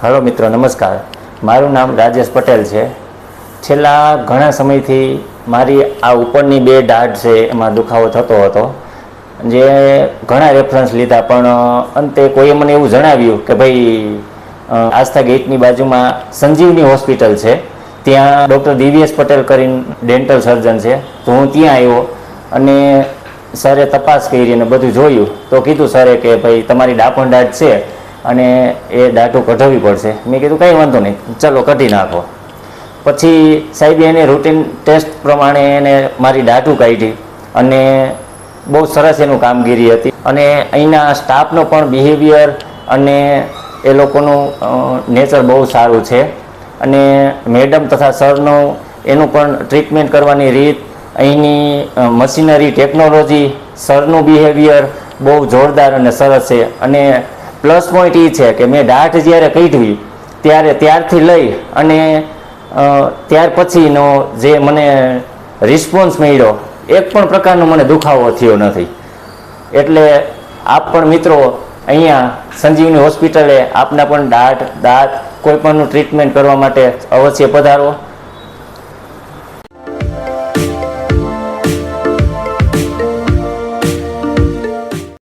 Hello मित्रों नमस्कार। मारू नाम राजेश पटेल है। छेल्ला घणा समयथी मारी आ उपरनी बे दाढ़ छे एमां दुखावो थतो हतो, जे घणा रेफरन्स लीधा पण अंते कोईए मने एवुं जणाव्युं के भाई आस्था गेटनी बाजुमां संजीवनी होस्पिटल है, त्यां डॉक्टर दिव्येश पटेल करीने डेंटल सर्जन है, तो हूँ त्यां आव्यो अने सरे तपास करी अने बधुं जोयुं तो कीधुं सरे के भाई तमारी डापण दाढ़ छे अने ए दाढ़ू कढावी पड़शे। मैं कीधुं कई वांधो नहीं, चलो कढी नाखो। पछी साहेबे एने रूटीन टेस्ट प्रमाणे एने मारी दाढ़ू काढी अने बहु सरस एनुं कामगीरी हती अने अहींना स्टाफनो पण बिहेवियर अने ए लोकोनुं नेचर बहु सारुं छे अने मेडम तथा सरनो एनुं पण ट्रीटमेंट करवानी रीत, अहींनी मशीनरी टेक्नोलॉजी, सरनुं बिहेवियर बहु जोरदार अने सरस छे। अने प्लस पॉइंट ये है कि मैं दाढ़ ज्यारे काढी त्यारे त्यारथी लई अने त्यार पछीनो जे मने रिस्पोन्स मळ्यो एक पण प्रकारनो मने दुखावो थयो नथी। एटले आप पण मित्रों अहींया संजीवनी होस्पिटले आपना पण दाढ़ दांत कोईपणनुं ट्रीटमेंट करवा माटे अवश्य पधारो।